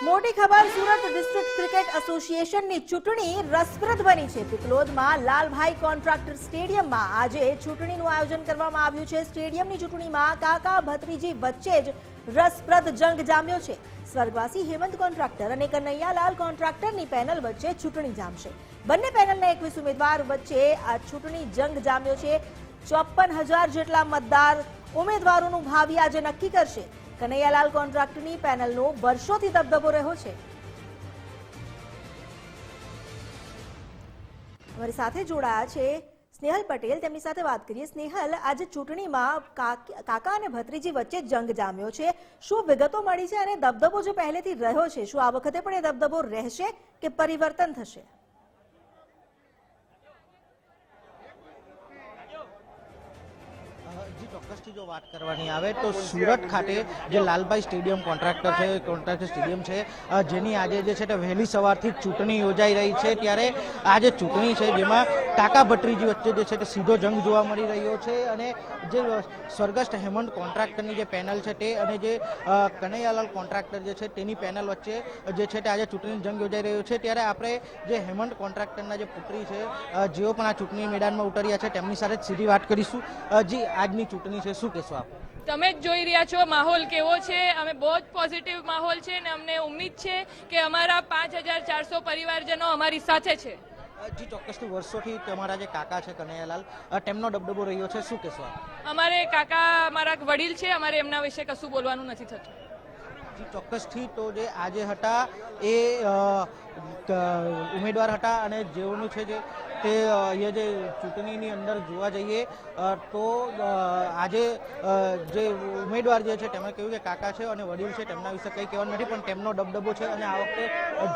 મોટી ખબર Surat district cricket એસોસિએશનની ચૂંટણી રસપ્રદ બની છે। પીપલોદમાં લાલભાઈ કોન્ટ્રાક્ટર સ્ટેડિયમમાં આજે ચૂંટણીનું આયોજન કરવામાં આવ્યું છે। સ્ટેડિયમની ચૂંટણીમાં કાકા ભત્રીજી વચ્ચે જ રસપ્રદ જંગ જામ્યો છે। સ્વર્ગવાસી હેમંત કોન્ટ્રાક્ટર અને કનૈયાલાલ કોન્ટ્રાક્ટરની પેનલ વચ્ચે ચૂંટણી જામશે। બંને પેનલના 21 ઉમેદવાર વચ્ચે આ ચૂંટણી જંગ જામ્યો છે। 54,000 જેટલા મતદાર ઉમેદવારોનું ભાવિ આજે નક્કી કરશે। કનૈયાલાલ કોન્ટ્રાક્ટરની પેનલનો વર્ષોથી દબદબો રહ્યો છે। અમારી સાથે જોડાયા છે સ્નેહલ પટેલ, તેમની સાથે વાત કરીએ। સ્નેહલ, આજે ચૂંટણીમાં કાકા અને ભત્રીજી વચ્ચે જંગ જામ્યો છે, શું વિગતો મળી છે અને દબદબો જે પહેલેથી રહ્યો છે, શું આ વખતે પણ એ દબદબો રહેશે કે પરિવર્તન થશે? जी ચોક્કસથી જો વાત કરવાની આવે તો સુરત ખાતે જે લાલભાઈ સ્ટેડિયમ કોન્ટ્રાક્ટર સ્ટેડિયમ છે જેની આજે જે છે તે વહેલી સવારથી ચૂંટણી યોજાઈ રહી છે। ત્યારે આ જે ચૂંટણી છે જેમાં કાકા ભત્રીજી વચ્ચે જે છે તે સીધો જંગ જોવા મળી રહ્યો છે અને જે સ્વર્ગસ્થ હેમંત કોન્ટ્રાક્ટરની જે પેનલ છે તે અને જે કનૈયાલાલ કોન્ટ્રાક્ટર જે છે તેની પેનલ વચ્ચે જે છે તે આજે ચૂંટણી જંગ યોજાઈ રહ્યો છે। ત્યારે આપણે જે હેમંત કોન્ટ્રાક્ટરના જે પુત્રી છે જેઓ પણ આ ચૂંટણી મેદાનમાં ઉતર્યા છે તેમની સાથે જ સીધી વાત કરીશું। જી, આજની ચૂંટણી છે, શું કહેશો આપ? તમે જ જોઈ રહ્યા છો માહોલ કેવો છે। અમે બહુ જ પોઝિટિવ માહોલ છે અને અમને ઉમ્મીદ છે કે અમારા 5,400 પરિવારજનો અમારી સાથે છે। જી ચોક્કસથી વર્ષોથી તમારા જે કાકા છે કનૈયાલાલ તેમનો દબદબો રહ્યો છે, શું કહેશો આપ? અમારે કાકા અમારા વડીલ છે, અમારે એમના વિશે કશું બોલવાનું નથી થતું। જી ચોક્કસથી તો જે આજે હતા એ ઉમેદવાર હતા અને જેઓનું છે જે તે અહીંયા જે ચૂંટણીની અંદર જોવા જઈએ તો આજે જે ઉમેદવાર જે છે તેમણે કહ્યું કે કાકા છે અને વડીલ છે તેમના વિશે કંઈ કહેવાનું નથી, પણ તેમનો દબદબો છે અને આ વખતે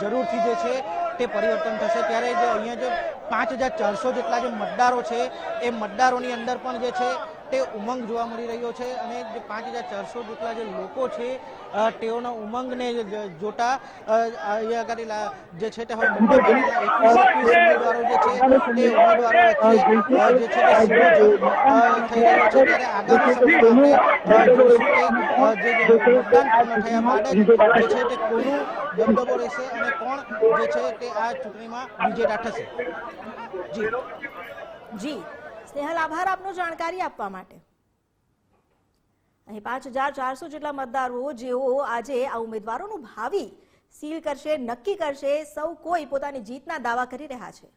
જરૂરથી જે છે તે પરિવર્તન થશે। ત્યારે જે અહીંયા જે 5,400 જેટલા જે મતદારો છે એ મતદારોની અંદર પણ જે છે તે ઉમંગ જોવા મળી રહ્યો છે અને જે 5,400 જેટલા જે લોકો છે તેઓના ઉમંગને જોતા અહીંયા આગળ જે છે તે હવે બંને પેનલના 21 ઉમેદવારો જે છે તે ઉમેદવારો વચ્ચે જે છે તે સીધો જંગ થઈ રહ્યો છે। ત્યારે આગામી સમયમાં આપણે જોઈશું કે જે મતદાન પૂર્ણ થયા બાદ જ જે છે તે કોનું દબદબો રહેશે અને કોણ જે છે તે આ ચૂંટણીમાં વિજેતા થશે। જી સ્નેહલ, આભાર આપનો જાણકારી આપવા માટે। અહીં 5,400 જેટલા મતદારો જેઓ આજે આ ઉમેદવારોનું ભાવિ સીલ કરશે, નક્કી કરશે, સૌ કોઈ પોતાની જીતના દાવા કરી રહ્યા છે।